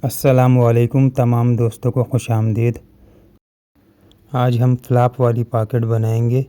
अस्सलामुअलैकुम तमाम दोस्तों को खुश आमदीद। आज हम फ्लैप वाली पॉकेट बनाएंगे।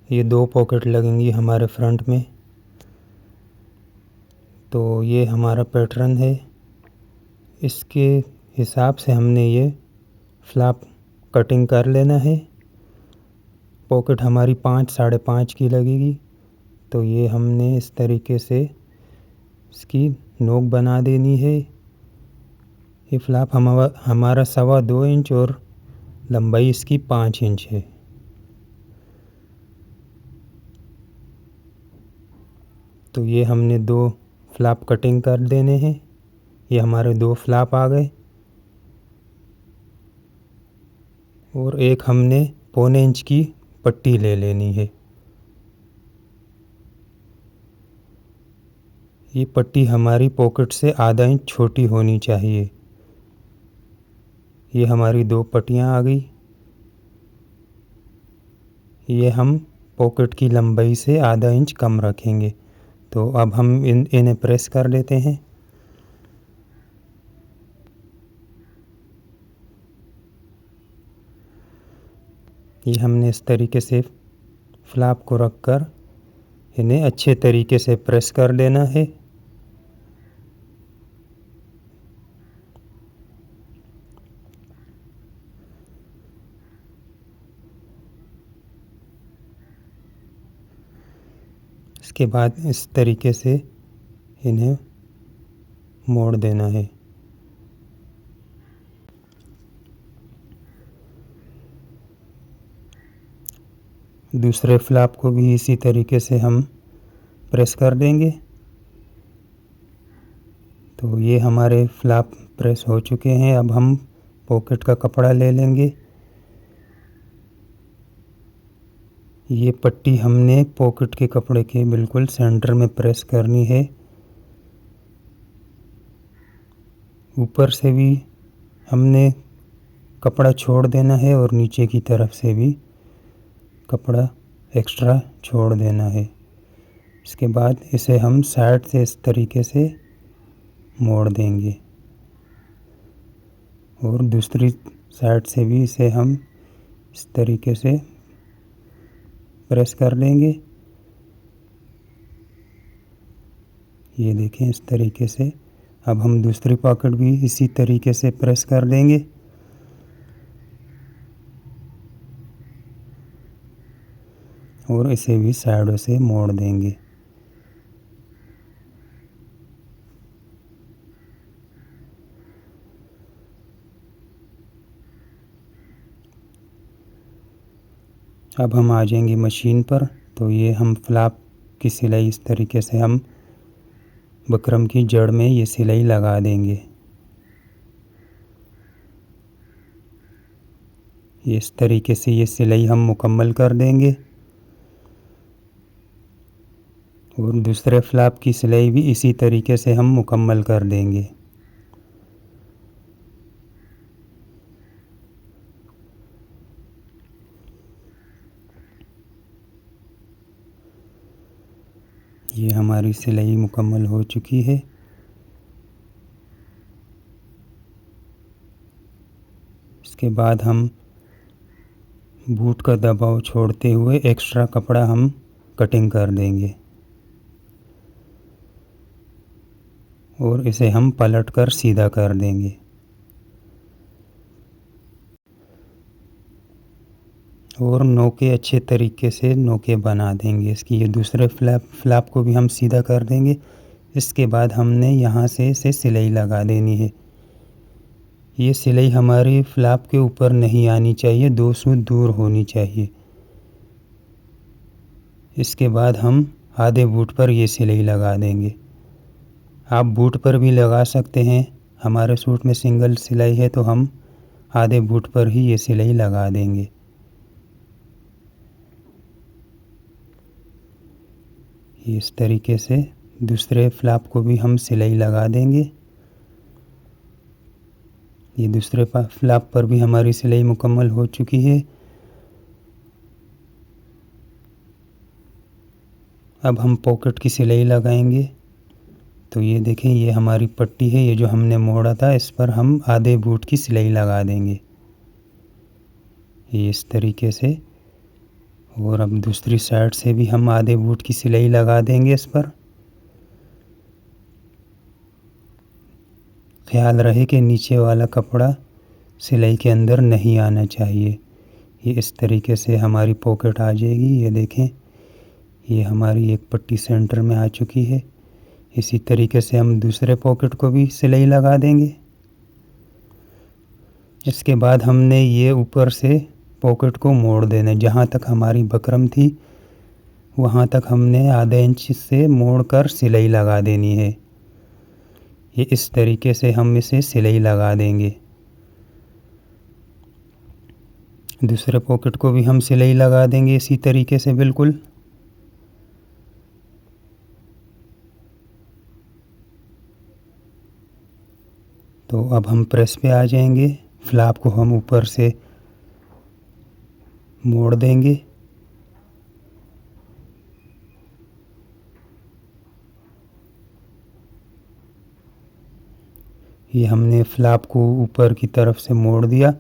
ये 2 पॉकेट लगेंगी हमारे फ्रंट में। तो ये हमारा पैटर्न है, इसके हिसाब से हमने ये फ्लैप कटिंग कर लेना है। पॉकेट हमारी 5 साढ़े 5 की लगेगी। तो ये हमने इस तरीके से इसकी नोक बना देनी है। ये फ्लैप हमारा 2.25 इंच और लंबाई इसकी 5 इंच है। तो ये हमने 2 फ्लैप कटिंग कर देने हैं। ये हमारे 2 फ्लैप आ गए और एक हमने 1.25 इंच की पट्टी ले लेनी है। ये पट्टी हमारी पॉकेट से आधा इंच छोटी होनी चाहिए। ये हमारी 2 पट्टियाँ आ गई। ये हम पॉकेट की लंबाई से आधा इंच कम रखेंगे। तो अब हम इन्हें प्रेस कर लेते हैं। ये हमने इस तरीके से फ्लैप को रखकर इन्हें अच्छे तरीके से प्रेस कर लेना है। इसके बाद इस तरीके से इन्हें मोड़ देना है। दूसरे फ्लैप को भी इसी तरीके से हम प्रेस कर देंगे। तो ये हमारे फ्लैप प्रेस हो चुके हैं। अब हम पॉकेट का कपड़ा ले लेंगे। ये पट्टी हमने पॉकेट के कपड़े के बिल्कुल सेंटर में प्रेस करनी है। ऊपर से भी हमने कपड़ा छोड़ देना है और नीचे की तरफ से भी कपड़ा एक्स्ट्रा छोड़ देना है। इसके बाद इसे हम साइड से इस तरीके से मोड़ देंगे और दूसरी साइड से भी इसे हम इस तरीके से प्रेस कर देंगे। ये देखें इस तरीके से। अब हम दूसरी पॉकेट भी इसी तरीके से प्रेस कर देंगे। और इसे भी साइडों से मोड़ देंगे। अब हम आ जाएंगे मशीन पर। तो ये हम फ्लैप की सिलाई इस तरीके से हम बकरम की जड़ में ये सिलाई लगा देंगे। ये इस तरीके से ये सिलाई हम मुकम्मल कर देंगे और दूसरे फ्लैप की सिलाई भी इसी तरीके से हम मुकम्मल कर देंगे। ये हमारी सिलाई मुकम्मल हो चुकी है। इसके बाद हम बूट का दबाव छोड़ते हुए एक्स्ट्रा कपड़ा हम कटिंग कर देंगे और इसे हम पलट कर सीधा कर देंगे। और नोके अच्छे तरीके से नोके बना देंगे इसकी। ये दूसरे फ्लैप को भी हम सीधा कर देंगे। इसके बाद हमने यहाँ से इसे सिलाई लगा देनी है। ये सिलाई हमारी फ्लैप के ऊपर नहीं आनी चाहिए, 2 सूत दूर होनी चाहिए। इसके बाद हम आधे बूट पर ये सिलाई लगा देंगे। आप बूट पर भी लगा सकते हैं। हमारे सूट में सिंगल सिलाई है तो हम आधे बूट पर ही ये सिलाई लगा देंगे। इस तरीके से दूसरे फ्लैप को भी हम सिलाई लगा देंगे। ये दूसरे फ्लैप पर भी हमारी सिलाई मुकम्मल हो चुकी है। अब हम पॉकेट की सिलाई लगाएंगे। तो ये देखें, ये हमारी पट्टी है, ये जो हमने मोड़ा था, इस पर हम आधे बूट की सिलाई लगा देंगे ये इस तरीके से। और अब दूसरी साइड से भी हम आधे बूट की सिलाई लगा देंगे इस पर। ख्याल रहे कि नीचे वाला कपड़ा सिलाई के अंदर नहीं आना चाहिए। ये इस तरीके से हमारी पॉकेट आ जाएगी। ये देखें, ये हमारी एक पट्टी सेंटर में आ चुकी है। इसी तरीके से हम दूसरे पॉकेट को भी सिलाई लगा देंगे। इसके बाद हमने ये ऊपर से पॉकेट को मोड़ देना। जहाँ तक हमारी बकरम थी वहाँ तक हमने आधा इंच से मोड़कर सिलाई लगा देनी है। ये इस तरीके से हम इसे सिलाई लगा देंगे। दूसरे पॉकेट को भी हम सिलाई लगा देंगे इसी तरीके से बिल्कुल। तो अब हम प्रेस पे आ जाएंगे। फ्लैप को हम ऊपर से मोड़ देंगे। ये हमने फ्लैप को ऊपर की तरफ से मोड़ दिया।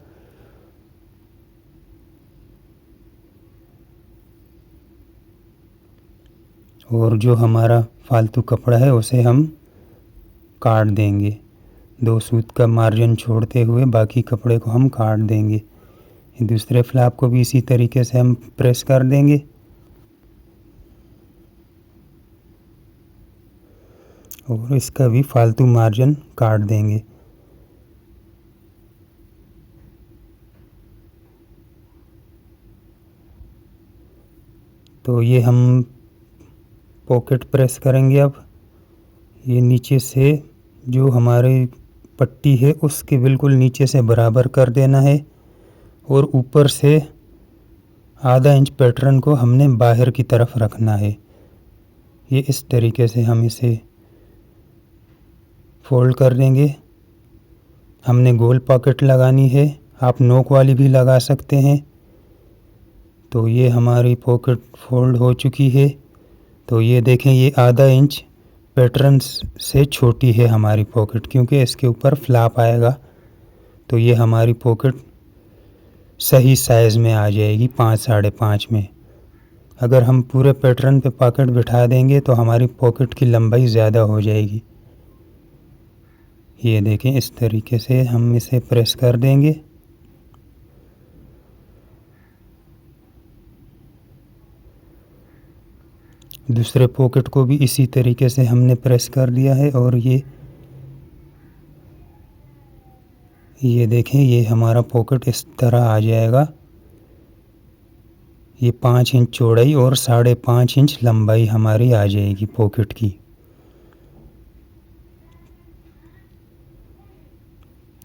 और जो हमारा फालतू कपड़ा है उसे हम काट देंगे। 2 सूत का मार्जिन छोड़ते हुए बाकी कपड़े को हम काट देंगे। दूसरे फ्लैप को भी इसी तरीके से हम प्रेस कर देंगे। और इसका भी फालतू मार्जिन काट देंगे। तो ये हम पॉकेट प्रेस करेंगे। अब ये नीचे से जो हमारी पट्टी है उसके बिल्कुल नीचे से बराबर कर देना है। और ऊपर से आधा इंच पैटर्न को हमने बाहर की तरफ रखना है। ये इस तरीके से हम इसे फोल्ड कर देंगे। हमने गोल पॉकेट लगानी है, आप नोक वाली भी लगा सकते हैं। तो ये हमारी पॉकेट फोल्ड हो चुकी है। तो ये देखें, ये आधा इंच पैटर्न से छोटी है हमारी पॉकेट, क्योंकि इसके ऊपर फ्लैप आएगा। तो ये हमारी पॉकेट सही साइज़ में आ जाएगी, 5 साढ़े 5 में। अगर हम पूरे पैटर्न पे पॉकेट बिठा देंगे तो हमारी पॉकेट की लंबाई ज़्यादा हो जाएगी। ये देखें, इस तरीके से हम इसे प्रेस कर देंगे। दूसरे पॉकेट को भी इसी तरीके से हमने प्रेस कर दिया है। और ये देखें, ये हमारा पॉकेट इस तरह आ जाएगा। ये 5 इंच चौड़ाई और 5.5 इंच लंबाई हमारी आ जाएगी पॉकेट की।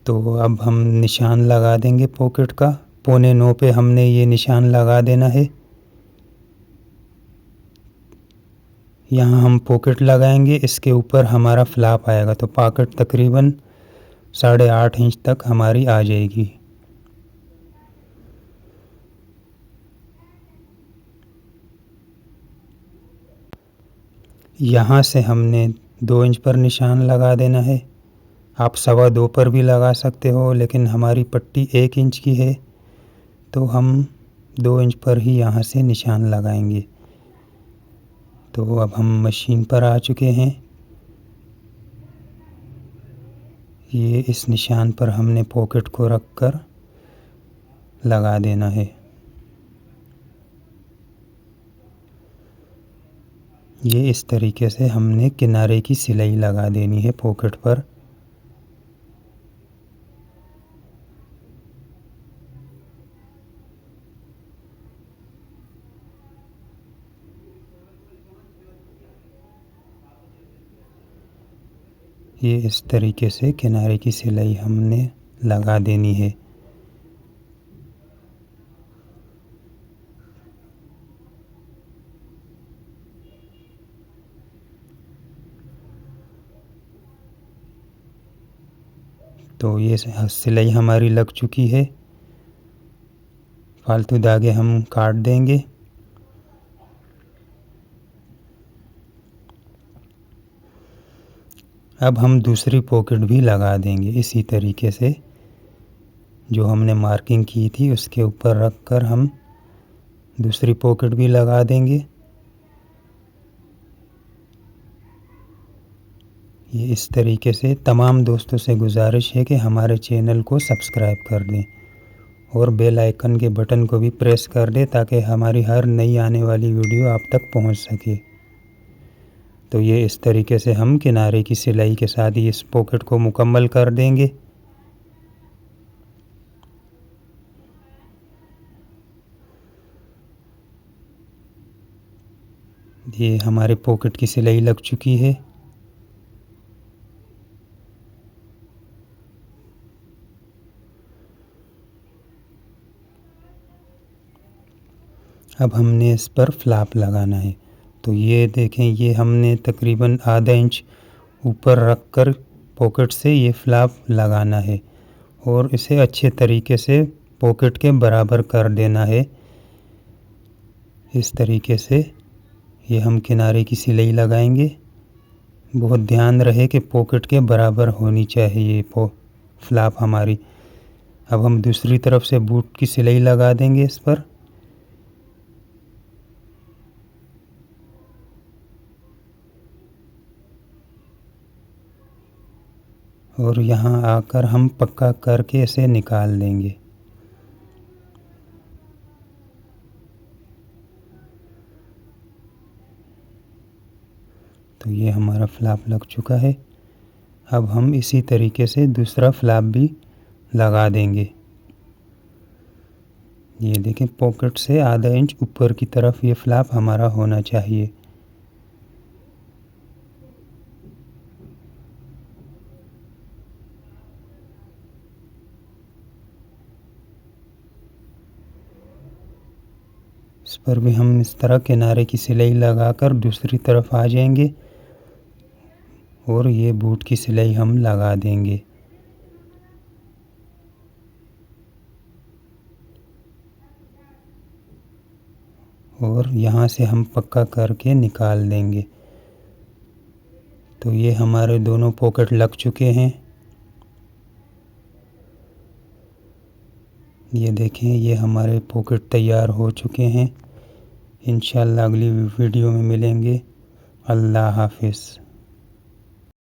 तो अब हम निशान लगा देंगे पॉकेट का। 8.25 पे हमने ये निशान लगा देना है। यहाँ हम पॉकेट लगाएंगे, इसके ऊपर हमारा फ्लैप आएगा। तो पॉकेट तकरीबन 8.5 इंच तक हमारी आ जाएगी। यहाँ से हमने 2 इंच पर निशान लगा देना है। आप 2.25 पर भी लगा सकते हो, लेकिन हमारी पट्टी 1 इंच की है तो हम 2 इंच पर ही यहाँ से निशान लगाएंगे। तो अब हम मशीन पर आ चुके हैं। ये इस निशान पर हमने पॉकेट को रख कर लगा देना है। ये इस तरीके से हमने किनारे की सिलाई लगा देनी है पॉकेट पर। ये इस तरीके से किनारे की सिलाई हमने लगा देनी है। तो ये सिलाई हमारी लग चुकी है। फालतू धागे हम काट देंगे। अब हम दूसरी पॉकेट भी लगा देंगे इसी तरीके से। जो हमने मार्किंग की थी उसके ऊपर रख कर हम दूसरी पॉकेट भी लगा देंगे। ये इस तरीके से तमाम दोस्तों से गुजारिश है कि हमारे चैनल को सब्सक्राइब कर दें और बेल आइकन के बटन को भी प्रेस कर दें ताकि हमारी हर नई आने वाली वीडियो आप तक पहुंच सके। तो ये इस तरीके से हम किनारे की सिलाई के साथ ही इस पॉकेट को मुकम्मल कर देंगे। ये हमारे पॉकेट की सिलाई लग चुकी है। अब हमने इस पर फ्लैप लगाना है। तो ये देखें, ये हमने तकरीबन आधा इंच ऊपर रख कर पॉकेट से ये फ्लैप लगाना है और इसे अच्छे तरीके से पॉकेट के बराबर कर देना है। इस तरीके से ये हम किनारे की सिलाई लगाएंगे। बहुत ध्यान रहे कि पॉकेट के बराबर होनी चाहिए फ्लैप हमारी। अब हम दूसरी तरफ से बूट की सिलाई लगा देंगे इस पर। और यहाँ आकर हम पक्का करके इसे निकाल देंगे। तो ये हमारा फ्लैप लग चुका है। अब हम इसी तरीके से दूसरा फ्लैप भी लगा देंगे। ये देखें, पॉकेट से आधा इंच ऊपर की तरफ ये फ्लैप हमारा होना चाहिए। इस पर भी हम इस तरह किनारे की सिलाई लगाकर दूसरी तरफ आ जाएंगे और ये बूट की सिलाई हम लगा देंगे। और यहाँ से हम पक्का करके निकाल देंगे। तो ये हमारे दोनों पॉकेट लग चुके हैं। ये देखें, ये हमारे पॉकेट तैयार हो चुके हैं। इंशाल्लाह अगली वीडियो में मिलेंगे। अल्लाह हाफिज़।